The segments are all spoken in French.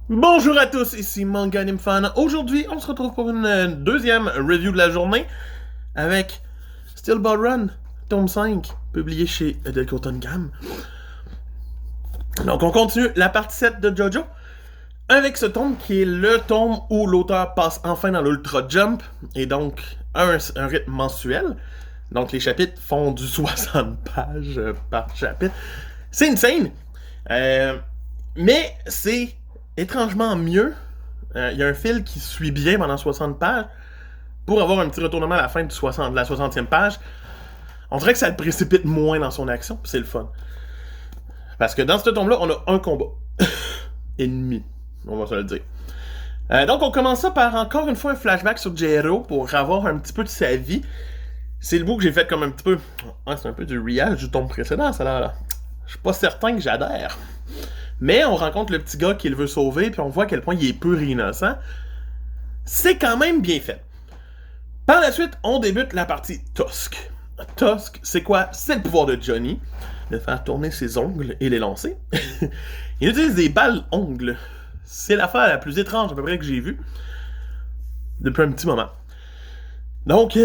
Bonjour à tous, ici Manga Anime Fan. Aujourd'hui, on se retrouve pour une deuxième review de la journée avec Steel Ball Run, tome 5, publié chez Delcourt Gam. Donc, on continue la partie 7 de JoJo avec ce tome qui est le tome où l'auteur passe enfin dans l'Ultra Jump et donc un rythme mensuel. Donc, les chapitres font du 60 pages par chapitre. C'est insane! Mais c'est étrangement mieux. Il y a un fil qui suit bien pendant 60 pages pour avoir un petit retournement à la fin de la 60e page. On dirait que ça le précipite moins dans son action, c'est le fun. Parce que dans ce tome-là, on a un combat. Ennemi, on va se le dire. Donc on commence ça par encore une fois un flashback sur Jero pour avoir un petit peu de sa vie. C'est le bout que j'ai fait comme un petit peu... Ah, c'est un peu du real du tome précédent, ça là. Je suis pas certain que j'adhère. Mais on rencontre le petit gars qui le veut sauver, puis on voit à quel point il est pur et innocent. C'est quand même bien fait. Par la suite, on débute la partie Tusk. Tusk, c'est quoi? C'est le pouvoir de Johnny, de faire tourner ses ongles et les lancer. Il utilise des balles ongles. C'est l'affaire la plus étrange à peu près que j'ai vue depuis un petit moment. Donc,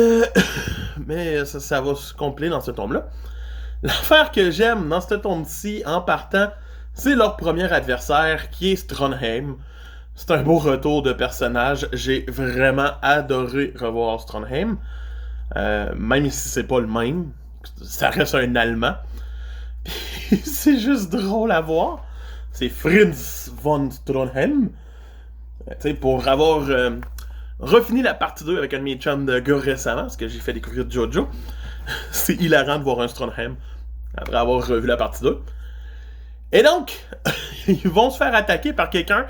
mais ça va se compléter dans ce tome-là. L'affaire que j'aime dans ce tome-ci, en partant, c'est leur premier adversaire, qui est Stronheim. C'est un beau retour de personnage. J'ai vraiment adoré revoir Stronheim. Même si c'est pas le même. Ça reste un Allemand. Puis c'est juste drôle à voir. C'est Fritz von Stronheim. Tu sais, pour avoir refini la partie 2 avec un de mes chums de gars récemment, parce que j'ai fait découvrir JoJo. C'est hilarant de voir un Stronheim après avoir revu la partie 2. Et donc, ils vont se faire attaquer par quelqu'un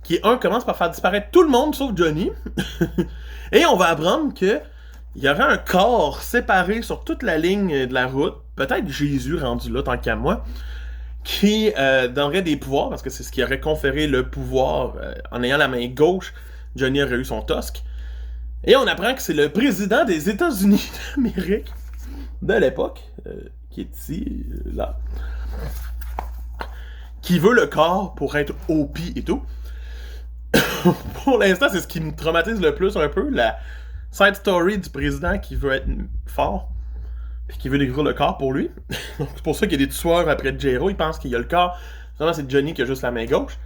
qui, commence par faire disparaître tout le monde sauf Johnny. Et on va apprendre que il y aurait un corps séparé sur toute la ligne de la route, peut-être Jésus rendu là tant qu'à moi, qui donnerait des pouvoirs, parce que c'est ce qui aurait conféré le pouvoir en ayant la main gauche. Johnny aurait eu son Tusk. Et on apprend que c'est le président des États-Unis d'Amérique de l'époque, qui est ici, là, qui veut le corps pour être OP et tout. Pour l'instant, c'est ce qui me traumatise le plus un peu, la side story du président qui veut être fort, puis qui veut découvrir le corps pour lui. Donc c'est pour ça qu'il y a des tueurs après Jero, il pense qu'il y a le corps. Finalement, c'est Johnny qui a juste la main gauche.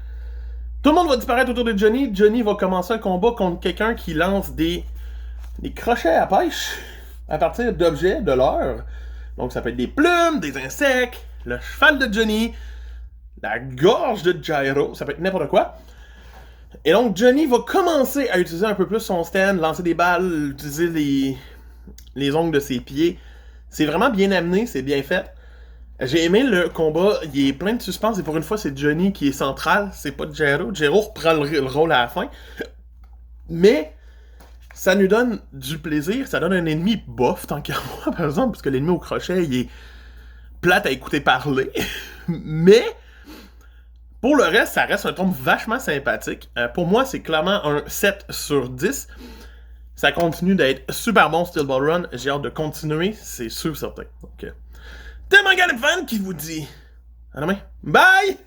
Tout le monde va disparaître autour de Johnny. Johnny va commencer un combat contre quelqu'un qui lance des crochets à pêche à partir d'objets de l'heure. Donc ça peut être des plumes, des insectes, le cheval de Johnny, la gorge de Gyro, ça peut être n'importe quoi. Et donc, Johnny va commencer à utiliser un peu plus son stand, lancer des balles, utiliser les ongles de ses pieds. C'est vraiment bien amené, c'est bien fait. J'ai aimé le combat, il est plein de suspense, et pour une fois, c'est Johnny qui est central, c'est pas Jero. Jero reprend le rôle à la fin. Mais, ça nous donne du plaisir, ça donne un ennemi bof, tant qu'à moi, par exemple, parce que l'ennemi au crochet, il est plate à écouter parler. Mais... pour le reste, ça reste un tome vachement sympathique. Pour moi, c'est clairement un 7 sur 10. Ça continue d'être super bon, Steel Ball Run. J'ai hâte de continuer, c'est sûr certain. Donc, t'es Manga Anime Fan qui vous dit à demain. Bye!